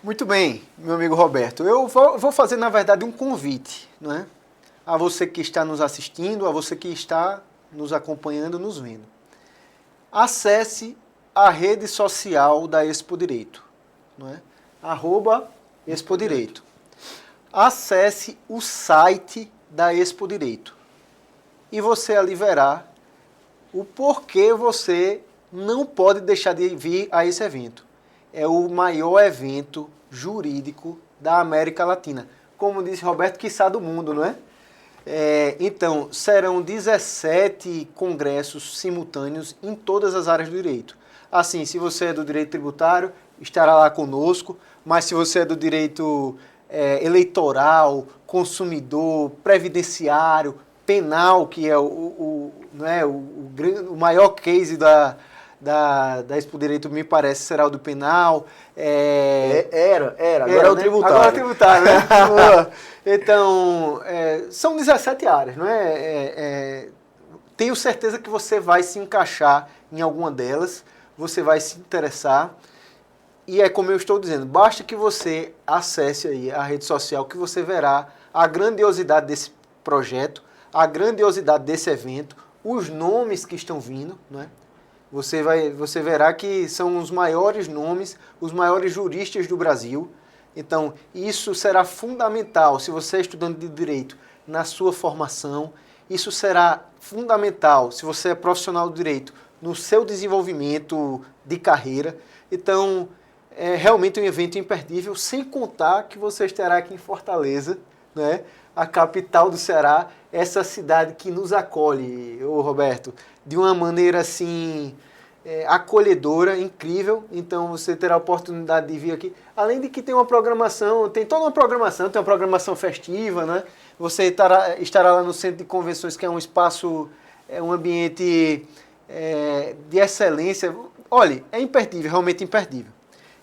Muito bem, meu amigo Roberto. Eu vou fazer, na verdade, um convite, não é? A você que está nos assistindo, a você que está nos acompanhando, nos vendo. Acesse a rede social da Expo Direito, não é? @Expo Direito. Acesse o site da Expo Direito e você ali verá o porquê você não pode deixar de vir a esse evento. É o maior evento jurídico da América Latina. Como disse Roberto, quiçá do mundo, não é? Então, serão 17 congressos simultâneos em todas as áreas do direito. Assim, se você é do direito tributário, estará lá conosco, mas se você é do direito eleitoral, consumidor, previdenciário, penal, que é o maior case da Expo Direito, me parece, será o do penal. Agora é o tributário. Agora é o tributário, né? Então, são 17 áreas, não é? Tenho certeza que você vai se encaixar em alguma delas, você vai se interessar. E é como eu estou dizendo, basta que você acesse aí a rede social que você verá a grandiosidade desse projeto, a grandiosidade desse evento, os nomes que estão vindo, não é? Você verá que são os maiores nomes, os maiores juristas do Brasil. Então, isso será fundamental se você é estudante de direito na sua formação. Isso será fundamental se você é profissional do direito no seu desenvolvimento de carreira. Então, é realmente um evento imperdível, sem contar que você estará aqui em Fortaleza, né? A capital do Ceará, essa cidade que nos acolhe, Roberto, de uma maneira assim acolhedora, incrível. Então você terá a oportunidade de vir aqui. Além de que tem uma programação, tem toda uma programação, tem uma programação festiva, né? Você estará lá no Centro de Convenções, que é um espaço, um ambiente de excelência. Olha, é imperdível, realmente imperdível.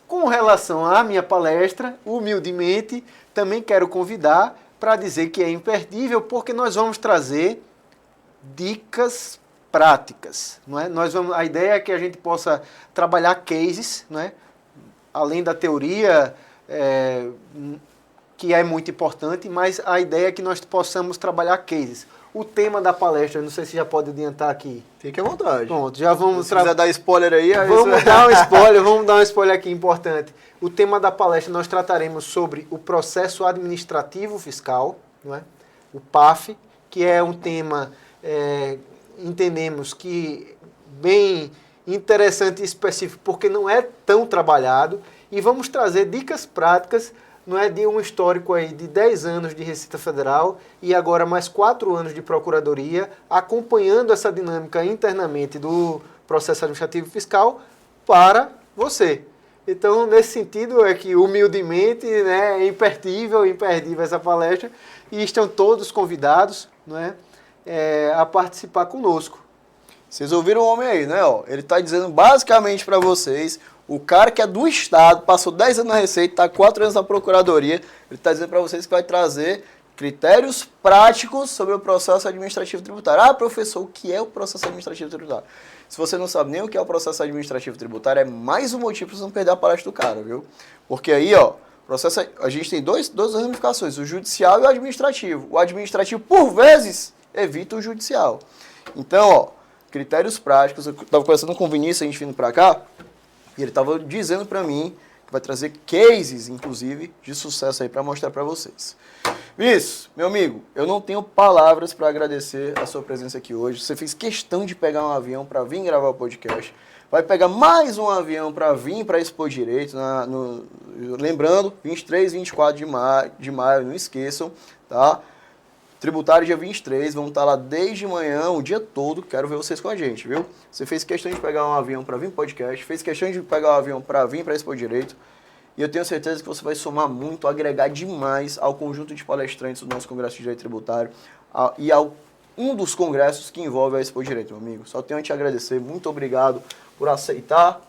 Com relação à minha palestra, humildemente, também quero convidar para dizer que é imperdível, porque nós vamos trazer dicas práticas, não é? A ideia é que a gente possa trabalhar cases, não é? Além da teoria, que é muito importante, mas a ideia é que nós possamos trabalhar cases. O tema da palestra, não sei se já pode adiantar aqui. Fique à vontade. Pronto, já vamos... Se quiser dar spoiler aí... Vamos dar um spoiler aqui importante. O tema da palestra nós trataremos sobre o processo administrativo fiscal, não é? O PAF, que é um tema, entendemos que bem interessante e específico, porque não é tão trabalhado, e vamos trazer dicas práticas, não é, de um histórico aí de 10 anos de Receita Federal e agora mais 4 anos de Procuradoria, acompanhando essa dinâmica internamente do processo administrativo fiscal para você. Então, nesse sentido, é que humildemente, né, é imperdível essa palestra, e estão todos convidados, não é, a participar conosco. Vocês ouviram o homem aí, né? Ó, ele está dizendo basicamente para vocês, o cara que é do Estado, passou 10 anos na Receita, está 4 anos na Procuradoria, ele está dizendo para vocês que vai trazer critérios práticos sobre o processo administrativo tributário. Ah, professor, o que é o processo administrativo tributário? Se você não sabe nem o que é o processo administrativo tributário, é mais um motivo para você não perder a palestra do cara, viu? Porque aí, ó, a gente tem duas ramificações, o judicial e o administrativo. O administrativo, por vezes, evita o judicial. Então, ó, critérios práticos. Eu estava conversando com o Vinícius, a gente vindo para cá, e ele estava dizendo para mim que vai trazer cases, inclusive, de sucesso aí para mostrar para vocês. Vinícius, meu amigo, eu não tenho palavras para agradecer a sua presença aqui hoje. Você fez questão de pegar um avião para vir gravar o podcast. vai pegar mais um avião para vir para Expo Direito, lembrando, 23 e 24 de maio, não esqueçam, tá? Tributário dia 23, vamos estar lá desde manhã, o dia todo, quero ver vocês com a gente, viu? Você fez questão de pegar um avião para vir pro podcast, fez questão de pegar um avião para vir para Expo Direito, e eu tenho certeza que você vai somar muito, agregar demais ao conjunto de palestrantes do nosso Congresso de Direito Tributário e ao um dos congressos que envolve a Expo Direito, meu amigo. Só tenho a te agradecer, muito obrigado por aceitar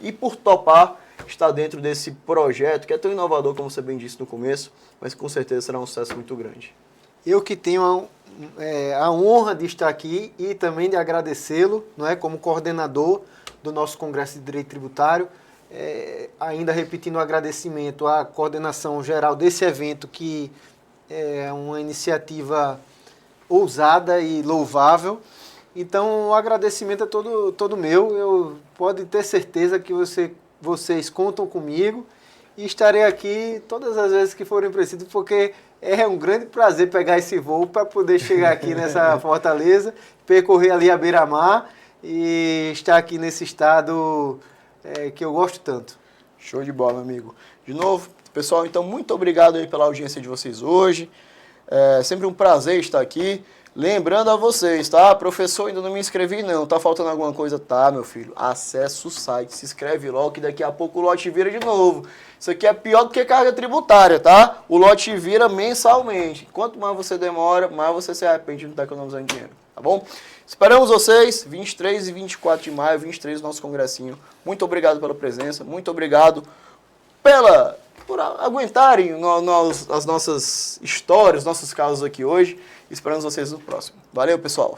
e por topar estar dentro desse projeto que é tão inovador, como você bem disse no começo, mas com certeza será um sucesso muito grande. Eu que tenho a honra de estar aqui e também de agradecê-lo, não é, como coordenador do nosso Congresso de Direito Tributário, ainda repetindo o agradecimento à coordenação geral desse evento, que é uma iniciativa ousada e louvável. Então, o agradecimento é todo meu. Pode ter certeza que vocês contam comigo e estarei aqui todas as vezes que forem preciso, porque é um grande prazer pegar esse voo para poder chegar aqui nessa Fortaleza, percorrer ali a beira-mar e estar aqui nesse estado que eu gosto tanto. Show de bola, meu amigo. De novo, pessoal, então muito obrigado aí pela audiência de vocês hoje. É sempre um prazer estar aqui. Lembrando a vocês, tá? Professor, ainda não me inscrevi não, tá faltando alguma coisa? Tá, meu filho, acessa o site, se inscreve logo que daqui a pouco o lote vira de novo. Isso aqui é pior do que carga tributária, tá? O lote vira mensalmente. Quanto mais você demora, mais você se arrepende de não estar economizando dinheiro, tá bom? Esperamos vocês, 23 e 24 de maio, 23 do nosso congressinho. Muito obrigado pela presença, muito obrigado por aguentarem as nossas histórias, nossos casos aqui hoje. Esperamos vocês no próximo. Valeu, pessoal!